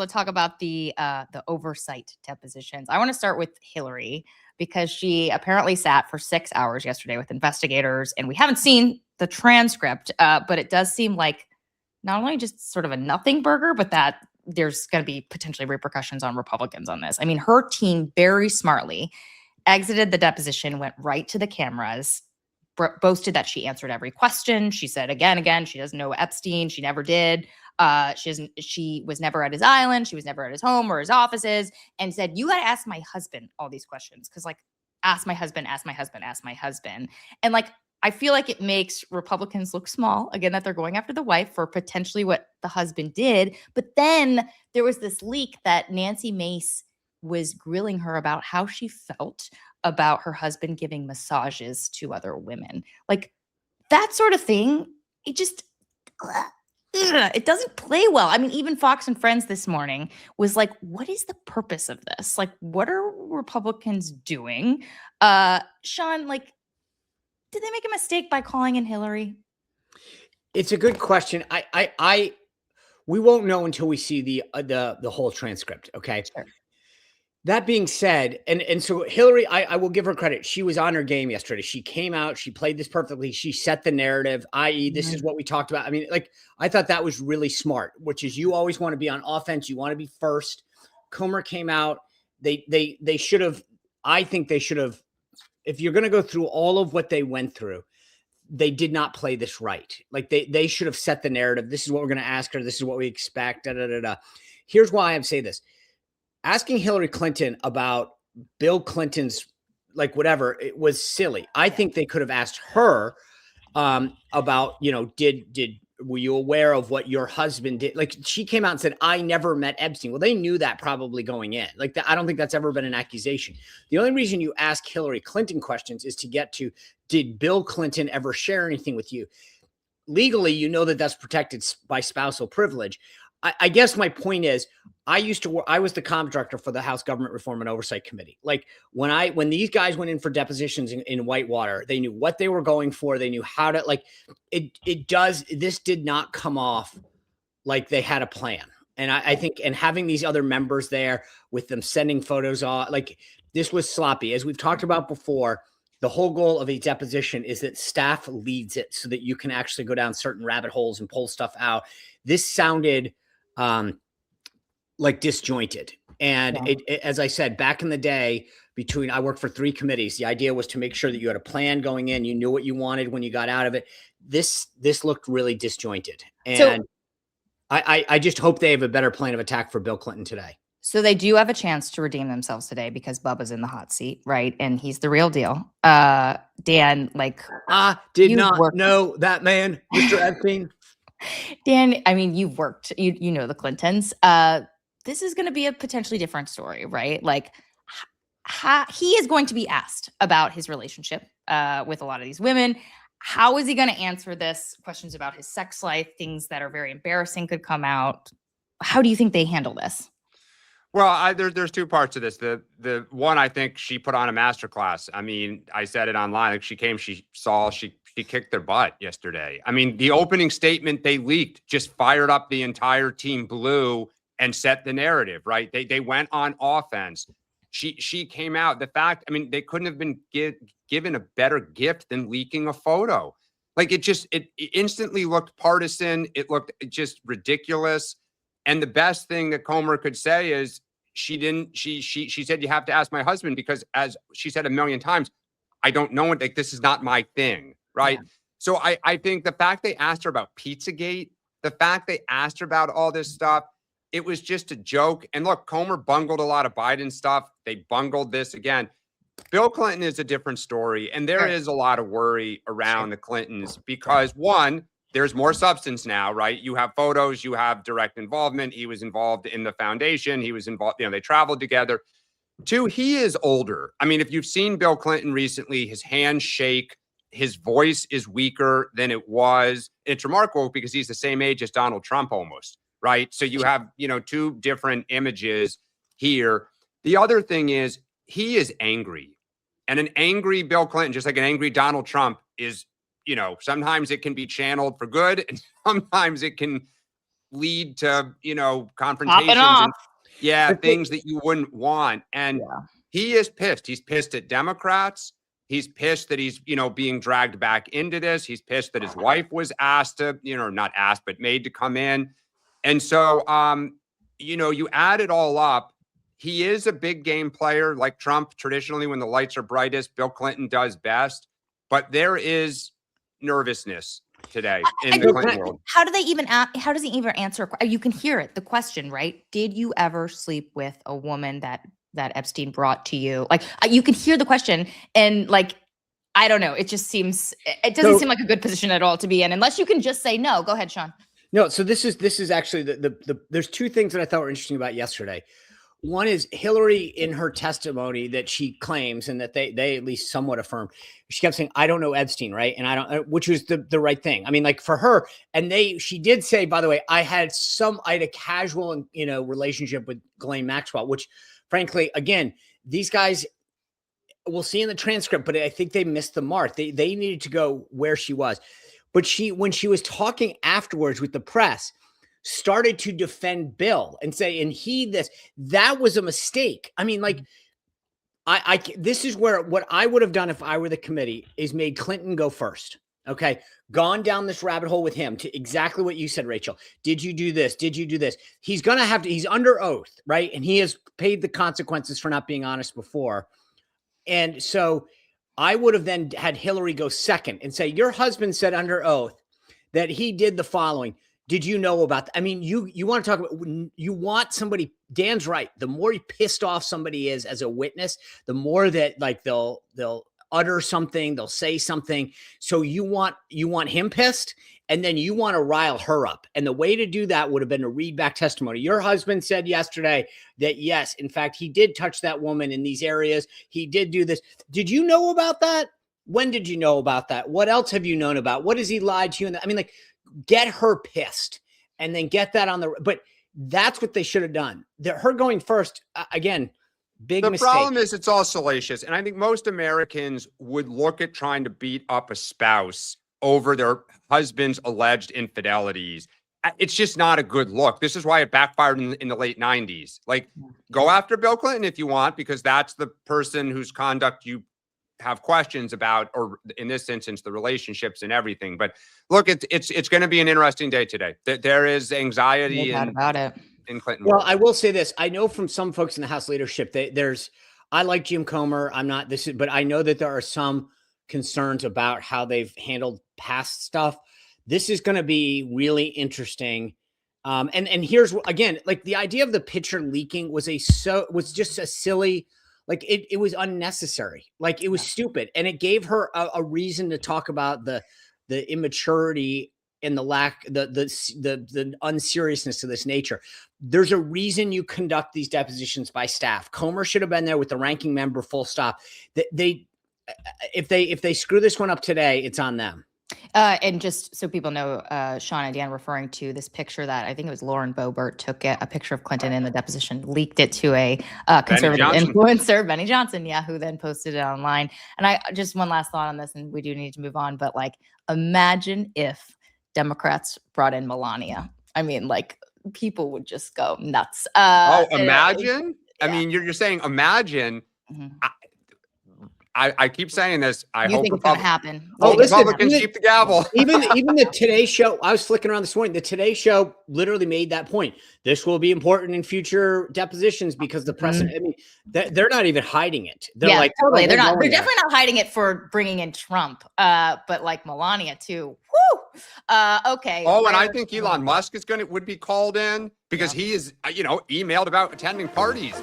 let's talk about the oversight depositions. I want to start with Hillary because she apparently sat for 6 hours yesterday with investigators, and we haven't seen the transcript, but it does seem like not only just sort of a nothing burger, but that there's going to be potentially repercussions on Republicans on this. I mean, her team very smartly exited the deposition, went right to the cameras, boasted that she answered every question. She said again, she doesn't know Epstein. She never did. She was never at his island. She was never at his home or his offices, and said, you got to ask my husband all these questions. Cause like, ask my husband. And like, I feel like it makes Republicans look small, again, that they're going after the wife for potentially what the husband did. But then there was this leak that Nancy Mace was grilling her about how she felt about her husband giving massages to other women. Like that sort of thing, it just, it doesn't play well. I mean, even Fox and Friends this morning was like, what is the purpose of this? Like, what are Republicans doing? Sean, like, did they make a mistake by calling in Hillary? It's a good question. We won't know until we see the whole transcript. Okay. Sure. That being said, and so Hillary, I will give her credit. She was on her game yesterday. She came out, she played this perfectly. She set the narrative, i.e. this is what we talked about. I mean, like, I thought that was really smart, which is you always want to be on offense. You want to be first. Comer came out. They should have, I think they should have, if you're going to go through all of what they went through, they did not play this right. Like they should have set the narrative. This is what we're going to ask her. This is what we expect. Here's why I'm saying this. Asking Hillary Clinton about Bill Clinton's, like, whatever, it was silly. I think they could have asked her about, were you aware of what your husband did? Like, she came out and said, I never met Epstein. Well, they knew that probably going in. Like, I don't think that's ever been an accusation. The only reason you ask Hillary Clinton questions is to get to, did Bill Clinton ever share anything with you? Legally, you know that that's protected by spousal privilege. I guess my point is, I was the comm director for the House Government Reform and Oversight Committee. Like when these guys went in for depositions in Whitewater, they knew what they were going for. They knew how to, like, this did not come off like they had a plan. And I think, and having these other members there with them sending photos off, like, this was sloppy. As we've talked about before, the whole goal of a deposition is that staff leads it so that you can actually go down certain rabbit holes and pull stuff out. This sounded like disjointed. And as I said, back in the day, I worked for 3 committees. The idea was to make sure that you had a plan going in. You knew what you wanted when you got out of it. This looked really disjointed. And I just hope they have a better plan of attack for Bill Clinton today. So they do have a chance to redeem themselves today because Bubba's in the hot seat, right? And he's the real deal. Dan, like, I did not know that man, Mr. Epstein. Dan, I mean, you've worked, you know the Clintons. This is going to be a potentially different story, right? Like, he is going to be asked about his relationship with a lot of these women. How is he going to answer this? Questions about his sex life, things that are very embarrassing could come out. How do you think they handle this? Well, there's 2 parts to this. The one, I think she put on a masterclass. I mean, I said it online. Like, she came, she kicked their butt yesterday. I mean, the opening statement they leaked just fired up the entire team blue and set the narrative, right? They went on offense. She came out. The fact, I mean, they couldn't have been given a better gift than leaking a photo. Like, it instantly looked partisan. It looked just ridiculous. And the best thing that Comer could say is she said, you have to ask my husband, because as she said a million times, I don't know it. Like, this is not my thing. Right. Yeah. So I think the fact they asked her about Pizzagate, the fact they asked her about all this stuff, it was just a joke. And look, Comer bungled a lot of Biden stuff. They bungled this again. Bill Clinton is a different story. And there is a lot of worry around the Clintons because, one, there's more substance now, right? You have photos, you have direct involvement. He was involved in the foundation. He was involved, they traveled together. 2, he is older. I mean, if you've seen Bill Clinton recently, his hands shake. His voice is weaker than it was. It's remarkable because he's the same age as Donald Trump almost, right? So you have, 2 different images here. The other thing is he is angry. And an angry Bill Clinton, just like an angry Donald Trump, is, sometimes it can be channeled for good and sometimes it can lead to, Popping confrontations off. and things that you wouldn't want. And Yeah. he is pissed. He's pissed at Democrats. He's pissed that he's, being dragged back into this. He's pissed that his wife was asked to, not asked, but made to come in. And so, you add it all up. He is a big game player like Trump. Traditionally, when the lights are brightest, Bill Clinton does best. But there is nervousness today in the Clinton world. How does he even answer? You can hear it. The question, right? Did you ever sleep with a woman that Epstein brought to you? Like, you can hear the question, and like, I don't know. It just seems, it doesn't seem like a good position at all to be in, unless you can just say no. Go ahead, Sean. No, so this is actually there's two things that I thought were interesting about yesterday. One is Hillary, in her testimony that she claims and that they at least somewhat affirmed, she kept saying, I don't know Epstein, right? And I don't, which was the right thing. I mean, like for her, and she did say, by the way, I had a casual, relationship with Ghislaine Maxwell, which frankly, again, these guys, we'll see in the transcript, but I think they missed the mark. They needed to go where she was. But when she was talking afterwards with the press, started to defend Bill and say, and that was a mistake. I mean, like, this is where what I would have done if I were the committee is made Clinton go first. Okay. Gone down this rabbit hole with him to exactly what you said, Rachel. Did you do this? Did you do this? He's going to have to, he's under oath, right? And he has paid the consequences for not being honest before. And so I would have then had Hillary go second and say, your husband said under oath that he did the following. Did you know about that? I mean, you want to talk about, you want somebody, Dan's right. The more pissed off somebody is as a witness, the more that like they'll utter something, they'll say something. So you want him pissed, and then you want to rile her up. And the way to do that would have been to read back testimony. Your husband said yesterday that yes, in fact, he did touch that woman in these areas. He did do this. Did you know about that? When did you know about that? What else have you known about? What has he lied to you? I mean, like, get her pissed and then get that on but that's what they should have done. Her going first, again, big mistake. The problem is it's all salacious. And I think most Americans would look at trying to beat up a spouse over their husband's alleged infidelities. It's just not a good look. This is why it backfired in the late 90s. Like, go after Bill Clinton if you want, because that's the person whose conduct you have questions about, or in this instance, the relationships and everything. But look, it's going to be an interesting day today. There is anxiety about it in Clinton. Well, I will say this. I know from some folks in the House leadership, I like Jim Comer. But I know that there are some concerns about how they've handled past stuff. This is going to be really interesting. And here's, again, like the idea of the picture leaking was just a silly, like it was unnecessary. Like it was stupid. And it gave her a reason to talk about the immaturity and the unseriousness of this nature. There's a reason you conduct these depositions by staff. Comer should have been there with the ranking member, full stop. If they screw this one up today, it's on them. And just so people know, Sean and Dan referring to this picture that I think it was Lauren Boebert took a picture of Clinton in the deposition, leaked it to a conservative influencer, Benny Johnson, who then posted it online. And I just one last thought on this, and we do need to move on. But like, imagine if Democrats brought in Melania. I mean, like, people would just go nuts. Imagine? I mean, you're saying imagine. Mm-hmm. I keep saying this. I hope think it's going to happen. Republicans keep the gavel. even the Today Show, I was flicking around this morning. The Today Show literally made that point. This will be important in future depositions because the precedent. I mean, they're not even hiding it. They're like, totally. They're not. They're definitely not hiding it for bringing in Trump. But like Melania too. Woo. Okay. Oh, and I think Elon Musk would be called in because he is, emailed about attending parties.